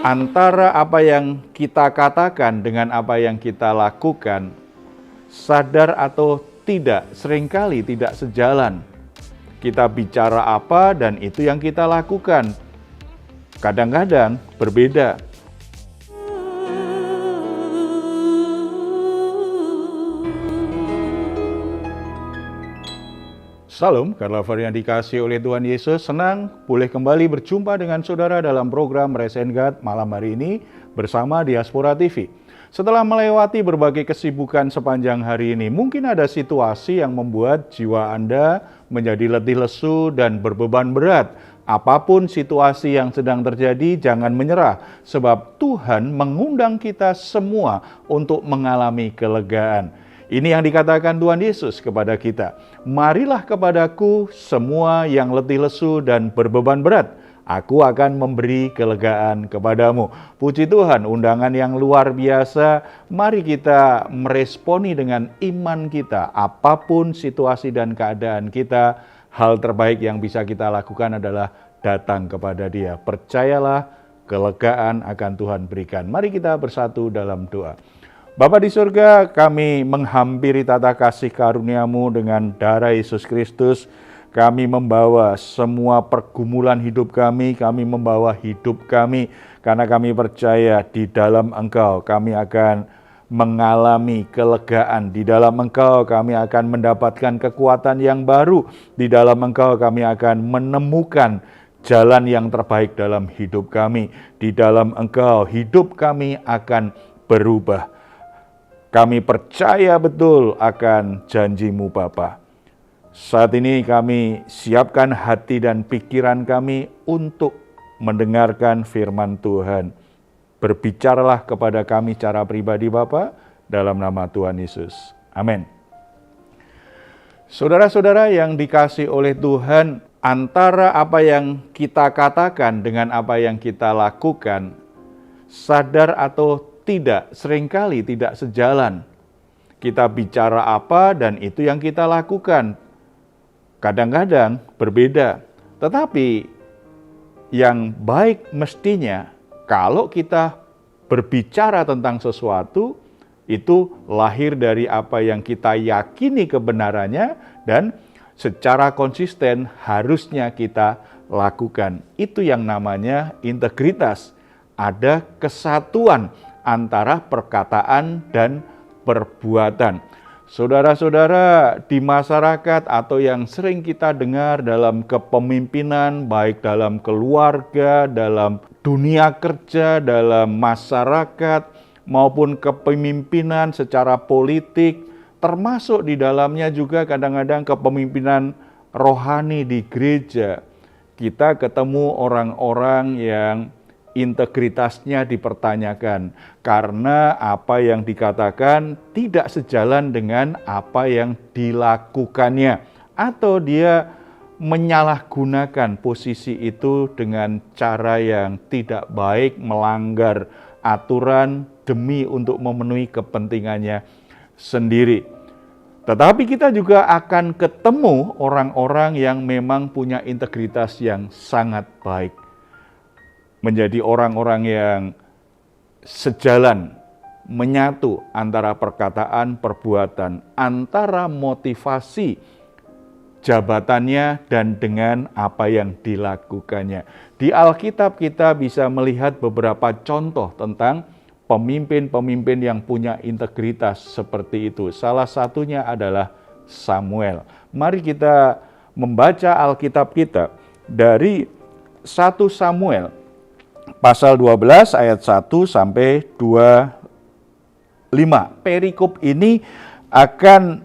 Antara apa yang kita katakan dengan apa yang kita lakukan, sadar atau tidak, seringkali tidak sejalan. Kita bicara apa dan itu yang kita lakukan, kadang-kadang berbeda. Salam, karena yang dikasih oleh Tuhan Yesus, senang boleh kembali berjumpa dengan saudara dalam program Rise and God malam hari ini bersama Diaspora TV. Setelah melewati berbagai kesibukan sepanjang hari ini, mungkin ada situasi yang membuat jiwa Anda menjadi letih lesu dan berbeban berat. Apapun situasi yang sedang terjadi, jangan menyerah, sebab Tuhan mengundang kita semua untuk mengalami kelegaan. Ini yang dikatakan Tuhan Yesus kepada kita. Marilah kepadaku semua yang letih lesu dan berbeban berat. Aku akan memberi kelegaan kepadamu. Puji Tuhan, undangan yang luar biasa. Mari kita meresponi dengan iman kita. Apapun situasi dan keadaan kita, hal terbaik yang bisa kita lakukan adalah datang kepada Dia. Percayalah, kelegaan akan Tuhan berikan. Mari kita bersatu dalam doa. Bapa di surga, kami menghampiri tata kasih karunia-Mu dengan darah Yesus Kristus. Kami membawa semua pergumulan hidup kami membawa hidup kami. Karena kami percaya di dalam Engkau kami akan mengalami kelegaan. Di dalam Engkau kami akan mendapatkan kekuatan yang baru. Di dalam Engkau kami akan menemukan jalan yang terbaik dalam hidup kami. Di dalam Engkau hidup kami akan berubah. Kami percaya betul akan janji-Mu Bapa. Saat ini kami siapkan hati dan pikiran kami untuk mendengarkan firman Tuhan. Berbicaralah kepada kami secara pribadi Bapa, dalam nama Tuhan Yesus. Amin. Saudara-saudara yang dikasih oleh Tuhan, antara apa yang kita katakan dengan apa yang kita lakukan, sadar atau tidak, seringkali tidak sejalan. Kita bicara apa dan itu yang kita lakukan, kadang-kadang berbeda. Tetapi yang baik mestinya kalau kita berbicara tentang sesuatu, itu lahir dari apa yang kita yakini kebenarannya dan secara konsisten harusnya kita lakukan. Itu yang namanya integritas. Ada kesatuan antara perkataan dan perbuatan. Saudara-saudara di masyarakat atau yang sering kita dengar dalam kepemimpinan, baik dalam keluarga, dalam dunia kerja, dalam masyarakat, maupun kepemimpinan secara politik, termasuk di dalamnya juga kadang-kadang kepemimpinan rohani di gereja. Kita ketemu orang-orang yang integritasnya dipertanyakan karena apa yang dikatakan tidak sejalan dengan apa yang dilakukannya, atau dia menyalahgunakan posisi itu dengan cara yang tidak baik, melanggar aturan demi untuk memenuhi kepentingannya sendiri. Tetapi kita juga akan ketemu orang-orang yang memang punya integritas yang sangat baik. Menjadi orang-orang yang sejalan, menyatu antara perkataan, perbuatan, antara motivasi jabatannya dan dengan apa yang dilakukannya. Di Alkitab kita bisa melihat beberapa contoh tentang pemimpin-pemimpin yang punya integritas seperti itu. Salah satunya adalah Samuel. Mari kita membaca Alkitab kita dari 1 Samuel pasal 12 ayat 1 sampai 25. Perikop ini akan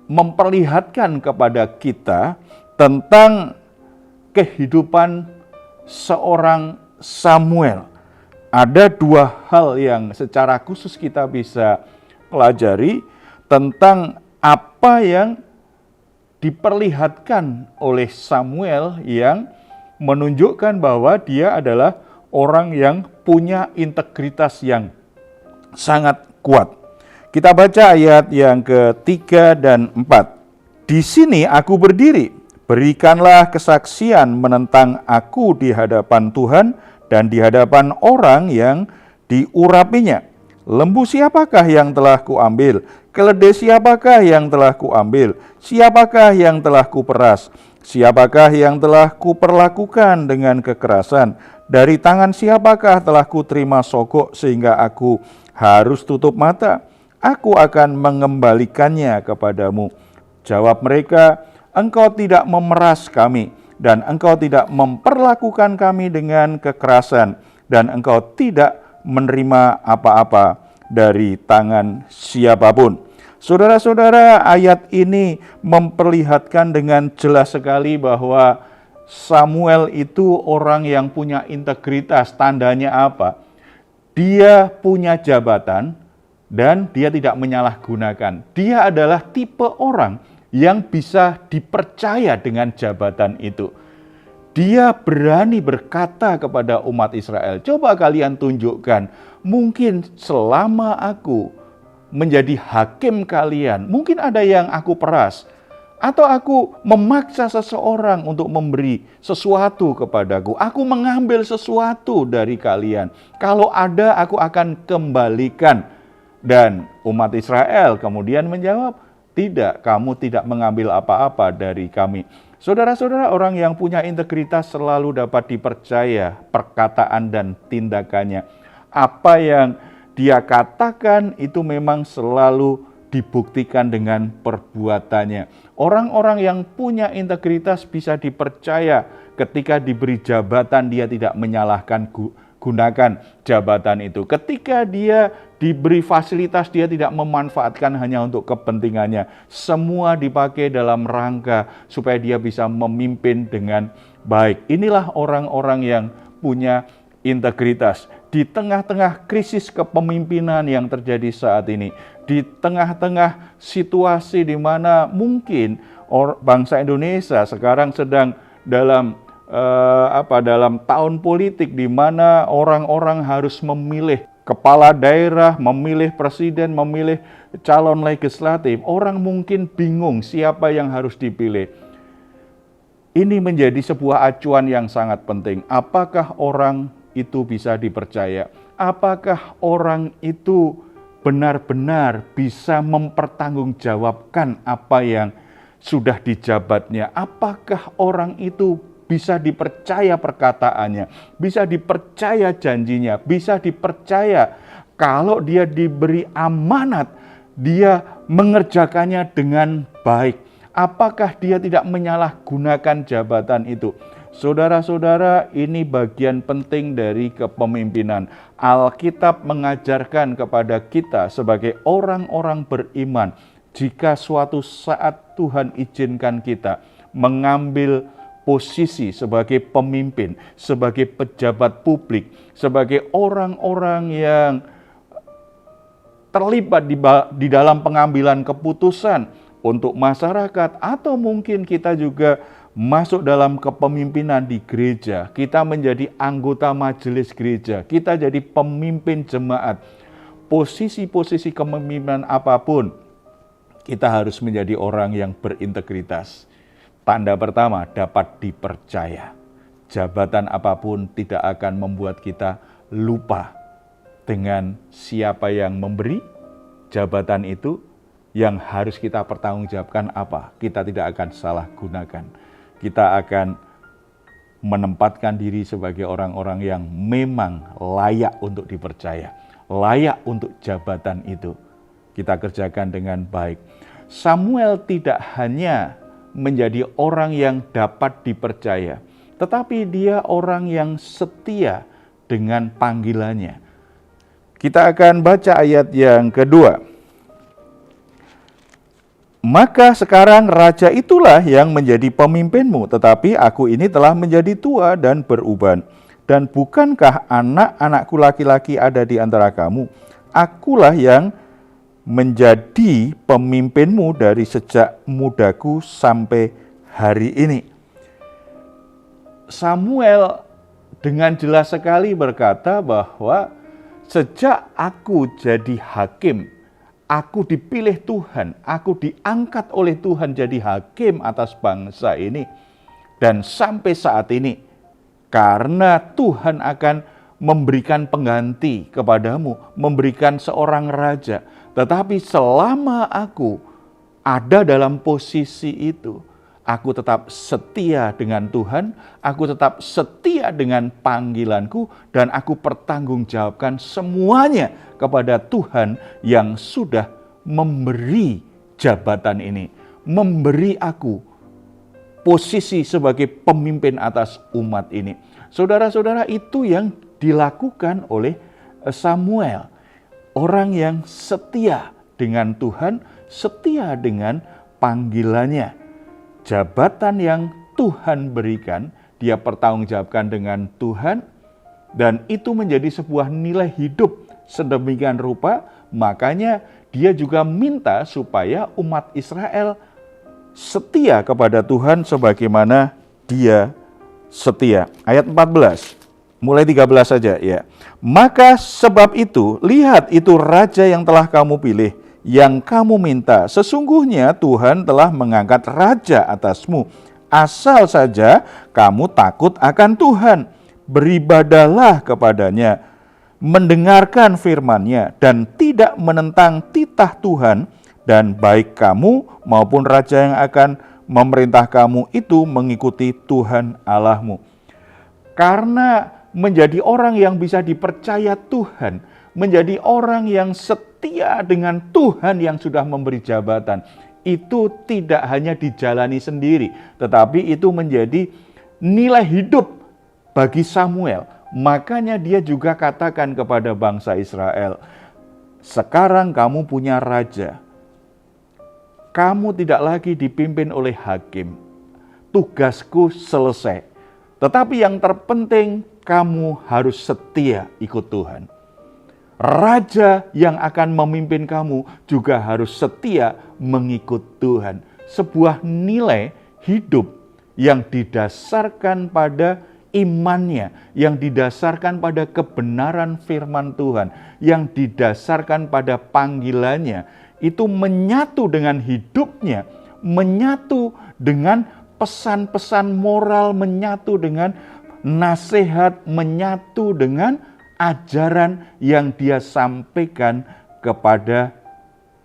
memperlihatkan kepada kita tentang kehidupan seorang Samuel. Ada dua hal yang secara khusus kita bisa pelajari tentang apa yang diperlihatkan oleh Samuel yang menunjukkan bahwa dia adalah orang yang punya integritas yang sangat kuat. Kita baca ayat yang ke-3 dan 4. Di sini aku berdiri, berikanlah kesaksian menentang aku di hadapan Tuhan dan di hadapan orang yang diurapinya. Lembu siapakah yang telah kuambil? Keledai siapakah yang telah kuambil? Siapakah yang telah kuperas? Siapakah yang telah kuperlakukan dengan kekerasan? Dari tangan siapakah telah kuterima sogok sehingga aku harus tutup mata? Aku akan mengembalikannya kepadamu. Jawab mereka, engkau tidak memeras kami, dan engkau tidak memperlakukan kami dengan kekerasan, dan engkau tidak menerima apa-apa dari tangan siapapun. Saudara-saudara, ayat ini memperlihatkan dengan jelas sekali bahwa Samuel itu orang yang punya integritas. Tandanya apa? Dia punya jabatan dan dia tidak menyalahgunakan. Dia adalah tipe orang yang bisa dipercaya dengan jabatan itu. Dia berani berkata kepada umat Israel, coba kalian tunjukkan, mungkin selama aku menjadi hakim kalian, mungkin ada yang aku peras, atau aku memaksa seseorang untuk memberi sesuatu kepadaku, aku mengambil sesuatu dari kalian. Kalau ada, aku akan kembalikan. Dan umat Israel kemudian menjawab, tidak, kamu tidak mengambil apa-apa dari kami. Saudara-saudara, orang yang punya integritas selalu dapat dipercaya perkataan dan tindakannya. Apa yang dia katakan itu memang selalu dibuktikan dengan perbuatannya. Orang-orang yang punya integritas bisa dipercaya ketika diberi jabatan, dia tidak menyalahkan gunakan jabatan itu. Ketika dia diberi fasilitas, dia tidak memanfaatkan hanya untuk kepentingannya. Semua dipakai dalam rangka supaya dia bisa memimpin dengan baik. Inilah orang-orang yang punya integritas. Di tengah-tengah krisis kepemimpinan yang terjadi saat ini, di tengah-tengah situasi di mana mungkin bangsa Indonesia sekarang sedang dalam dalam tahun politik di mana orang-orang harus memilih kepala daerah, memilih presiden, memilih calon legislatif. Orang mungkin bingung siapa yang harus dipilih. Ini menjadi sebuah acuan yang sangat penting. Apakah orang itu bisa dipercaya? Apakah orang itu benar-benar bisa mempertanggungjawabkan apa yang sudah dijabatnya? Apakah orang itu bisa dipercaya perkataannya, bisa dipercaya janjinya, bisa dipercaya kalau dia diberi amanat, dia mengerjakannya dengan baik. Apakah dia tidak menyalahgunakan jabatan itu? Saudara-saudara, ini bagian penting dari kepemimpinan. Alkitab mengajarkan kepada kita sebagai orang-orang beriman, jika suatu saat Tuhan izinkan kita mengambil posisi sebagai pemimpin, sebagai pejabat publik, sebagai orang-orang yang terlibat di dalam pengambilan keputusan untuk masyarakat, atau mungkin kita juga masuk dalam kepemimpinan di gereja, kita menjadi anggota majelis gereja, kita jadi pemimpin jemaat, posisi-posisi kepemimpinan apapun, kita harus menjadi orang yang berintegritas. Tanda pertama, dapat dipercaya. Jabatan apapun tidak akan membuat kita lupa dengan siapa yang memberi jabatan itu. Yang harus kita pertanggungjawabkan apa? Kita tidak akan salah gunakan. Kita akan menempatkan diri sebagai orang-orang yang memang layak untuk dipercaya, layak untuk jabatan itu. Kita kerjakan dengan baik. Samuel tidak hanya menjadi orang yang dapat dipercaya, tetapi dia orang yang setia dengan panggilannya. Kita akan baca ayat yang kedua. Maka sekarang raja itulah yang menjadi pemimpinmu, tetapi aku ini telah menjadi tua dan beruban. Dan bukankah anak-anakku laki-laki ada di antara kamu? Akulah yang menjadi pemimpinmu dari sejak mudaku sampai hari ini. Samuel dengan jelas sekali berkata bahwa sejak aku jadi hakim, aku dipilih Tuhan, aku diangkat oleh Tuhan jadi hakim atas bangsa ini. Dan sampai saat ini, Karena Tuhan akan memberikan pengganti kepadamu, memberikan seorang raja. Tetapi selama aku ada dalam posisi itu, aku tetap setia dengan Tuhan, aku tetap setia dengan panggilanku, dan aku pertanggungjawabkan semuanya kepada Tuhan yang sudah memberi jabatan ini, memberi aku posisi sebagai pemimpin atas umat ini. Saudara-saudara, itu yang dilakukan oleh Samuel. Orang yang setia dengan Tuhan, setia dengan panggilannya. Jabatan yang Tuhan berikan, dia pertanggungjawabkan dengan Tuhan, dan itu menjadi sebuah nilai hidup sedemikian rupa, makanya dia juga minta supaya umat Israel setia kepada Tuhan sebagaimana dia setia. Ayat 14, mulai 13 saja ya. Maka sebab itu, lihat itu raja yang telah kamu pilih, yang kamu minta. Sesungguhnya Tuhan telah mengangkat raja atasmu. Asal saja kamu takut akan Tuhan, beribadahlah kepadanya, mendengarkan firman-Nya, dan tidak menentang titah Tuhan, dan baik kamu maupun raja yang akan memerintah kamu itu mengikuti Tuhan Allahmu. Karena menjadi orang yang bisa dipercaya Tuhan, menjadi orang yang setia dengan Tuhan yang sudah memberi jabatan, itu tidak hanya dijalani sendiri, tetapi itu menjadi nilai hidup bagi Samuel. Makanya dia juga katakan kepada bangsa Israel, sekarang kamu punya raja, kamu tidak lagi dipimpin oleh hakim, tugasku selesai. Tetapi yang terpenting, kamu harus setia ikut Tuhan. Raja yang akan memimpin kamu juga harus setia mengikut Tuhan. Sebuah nilai hidup yang didasarkan pada imannya, yang didasarkan pada kebenaran firman Tuhan, yang didasarkan pada panggilannya, itu menyatu dengan hidupnya, menyatu dengan pesan-pesan moral, menyatu dengan nasihat, menyatu dengan ajaran yang dia sampaikan kepada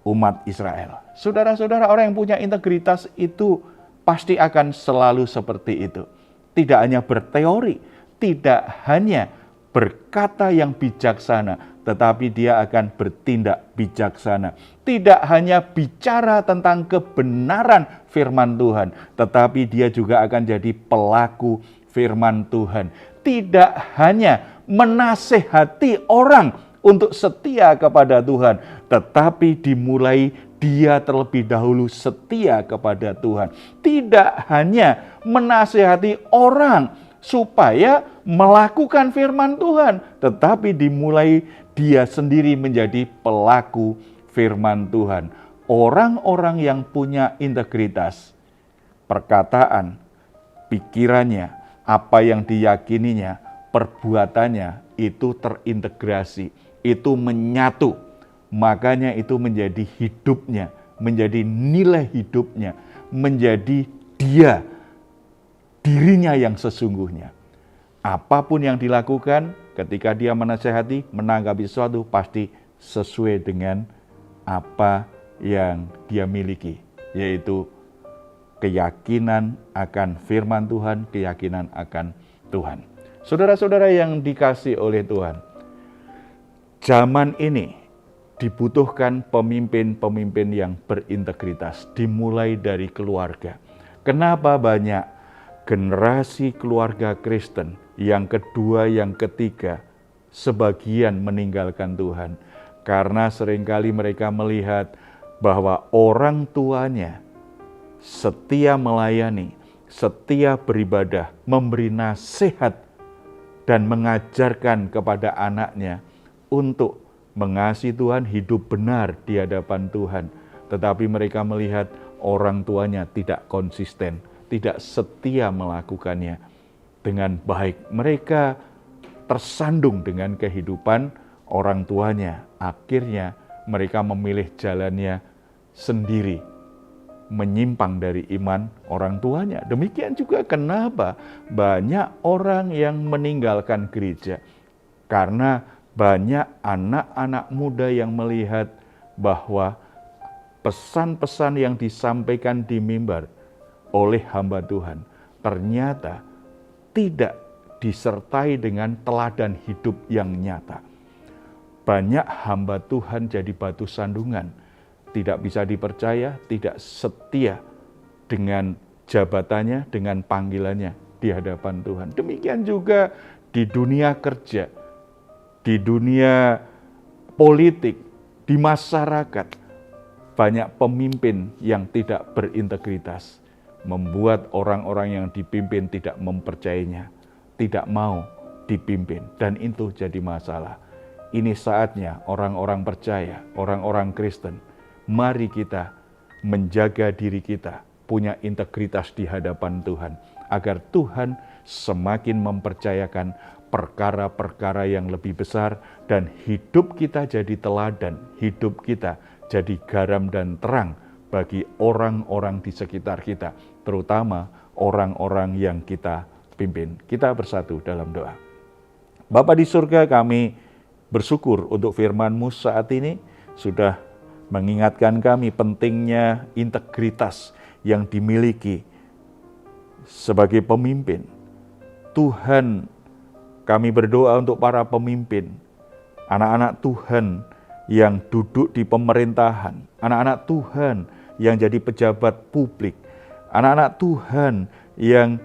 umat Israel. Saudara-saudara, orang yang punya integritas itu pasti akan selalu seperti itu. Tidak hanya berteori, tidak hanya berkata yang bijaksana, tetapi dia akan bertindak bijaksana. Tidak hanya bicara tentang kebenaran firman Tuhan, tetapi dia juga akan jadi pelaku firman Tuhan. Tidak hanya menasehati orang untuk setia kepada Tuhan, tetapi dimulai dia terlebih dahulu setia kepada Tuhan. Tidak hanya menasehati orang supaya melakukan firman Tuhan, tetapi dimulai dia sendiri menjadi pelaku firman Tuhan. Orang-orang yang punya integritas, perkataan, pikirannya, apa yang diyakininya, perbuatannya itu terintegrasi, itu menyatu. Makanya itu menjadi hidupnya, menjadi nilai hidupnya, menjadi dia, dirinya yang sesungguhnya. Apapun yang dilakukan ketika dia menasehati, menanggapi sesuatu, pasti sesuai dengan apa yang dia miliki, yaitu keyakinan akan firman Tuhan, keyakinan akan Tuhan. Saudara-saudara yang dikasihi oleh Tuhan, zaman ini dibutuhkan pemimpin-pemimpin yang berintegritas, dimulai dari keluarga. Kenapa banyak generasi keluarga Kristen yang kedua, yang ketiga, sebagian meninggalkan Tuhan? Karena seringkali mereka melihat bahwa orang tuanya setia melayani, setia beribadah, memberi nasihat, dan mengajarkan kepada anaknya untuk mengasihi Tuhan, hidup benar di hadapan Tuhan. Tetapi mereka melihat orang tuanya tidak konsisten, tidak setia melakukannya dengan baik. Mereka tersandung dengan kehidupan orang tuanya. Akhirnya mereka memilih jalannya sendiri, menyimpang dari iman orang tuanya. Demikian juga kenapa banyak orang yang meninggalkan gereja. Karena banyak anak-anak muda yang melihat bahwa pesan-pesan yang disampaikan di mimbar oleh hamba Tuhan ternyata tidak disertai dengan teladan hidup yang nyata. Banyak hamba Tuhan jadi batu sandungan, tidak bisa dipercaya, tidak setia dengan jabatannya, dengan panggilannya di hadapan Tuhan. Demikian juga di dunia kerja, di dunia politik, di masyarakat. Banyak pemimpin yang tidak berintegritas, membuat orang-orang yang dipimpin tidak mempercayainya, tidak mau dipimpin, dan itu jadi masalah. Ini saatnya orang-orang percaya, orang-orang Kristen, mari kita menjaga diri kita, punya integritas di hadapan Tuhan, agar Tuhan semakin mempercayakan perkara-perkara yang lebih besar, dan hidup kita jadi teladan, hidup kita jadi garam dan terang bagi orang-orang di sekitar kita, terutama orang-orang yang kita pimpin. Kita bersatu dalam doa. Bapa di surga, kami bersyukur untuk firman-Mu saat ini, sudah mengingatkan kami pentingnya integritas yang dimiliki sebagai pemimpin. Tuhan, kami berdoa untuk para pemimpin, anak-anak Tuhan yang duduk di pemerintahan, anak-anak Tuhan yang jadi pejabat publik, anak-anak Tuhan yang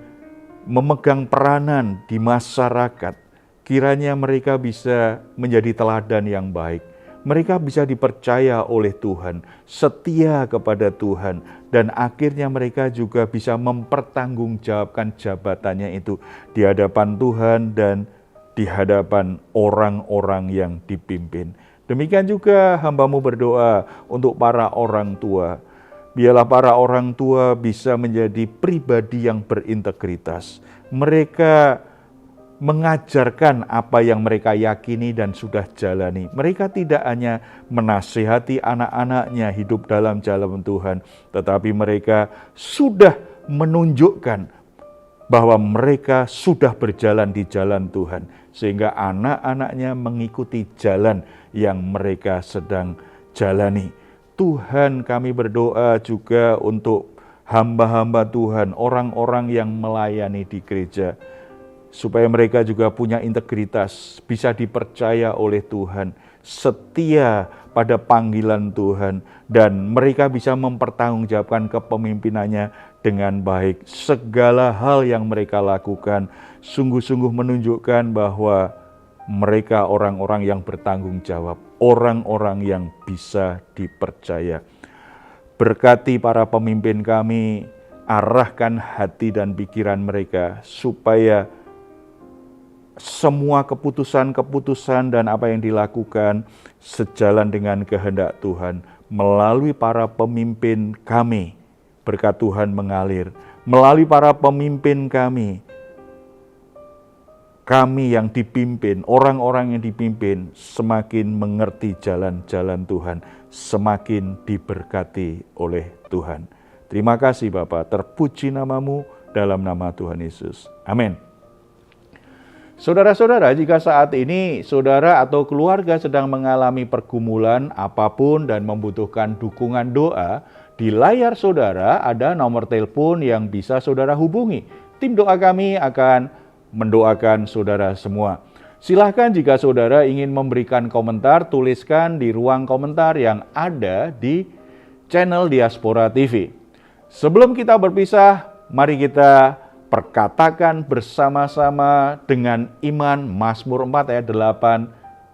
memegang peranan di masyarakat. Kiranya mereka bisa menjadi teladan yang baik. Mereka bisa dipercaya oleh Tuhan, setia kepada Tuhan, dan akhirnya mereka juga bisa mempertanggungjawabkan jabatannya itu di hadapan Tuhan dan di hadapan orang-orang yang dipimpin. Demikian juga hamba-Mu berdoa untuk para orang tua. Biarlah para orang tua bisa menjadi pribadi yang berintegritas. Mereka mengajarkan apa yang mereka yakini dan sudah jalani. Mereka tidak hanya menasihati anak-anaknya hidup dalam jalan Tuhan, tetapi mereka sudah menunjukkan bahwa mereka sudah berjalan di jalan Tuhan, sehingga anak-anaknya mengikuti jalan yang mereka sedang jalani. Tuhan, kami berdoa juga untuk hamba-hamba Tuhan, orang-orang yang melayani di gereja, supaya mereka juga punya integritas, bisa dipercaya oleh Tuhan, setia pada panggilan Tuhan, dan mereka bisa mempertanggungjawabkan kepemimpinannya dengan baik. Segala hal yang mereka lakukan sungguh-sungguh menunjukkan bahwa mereka orang-orang yang bertanggung jawab, orang-orang yang bisa dipercaya. Berkati para pemimpin kami, arahkan hati dan pikiran mereka supaya semua keputusan-keputusan dan apa yang dilakukan sejalan dengan kehendak Tuhan melalui para pemimpin kami. Berkat Tuhan mengalir melalui para pemimpin kami yang dipimpin, orang-orang yang dipimpin semakin mengerti jalan-jalan Tuhan, semakin diberkati oleh Tuhan. Terima kasih Bapa, terpuji nama-Mu dalam nama Tuhan Yesus. Amin. Saudara-saudara, jika saat ini saudara atau keluarga sedang mengalami pergumulan apapun dan membutuhkan dukungan doa, di layar saudara ada nomor telepon yang bisa saudara hubungi. Tim doa kami akan mendoakan saudara semua. Silahkan jika saudara ingin memberikan komentar, tuliskan di ruang komentar yang ada di channel Diaspora TV. Sebelum kita berpisah, mari kita perkatakan bersama-sama dengan iman Mazmur 4 ayat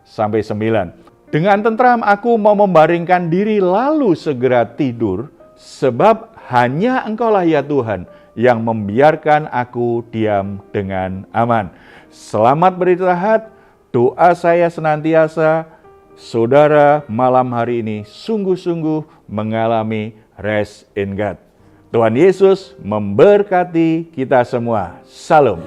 8-9. Dengan tentram aku mau membaringkan diri lalu segera tidur, sebab hanya Engkaulah ya Tuhan yang membiarkan aku diam dengan aman. Selamat beristirahat, doa saya senantiasa saudara malam hari ini sungguh-sungguh mengalami rest in God. Tuhan Yesus memberkati kita semua. Salam.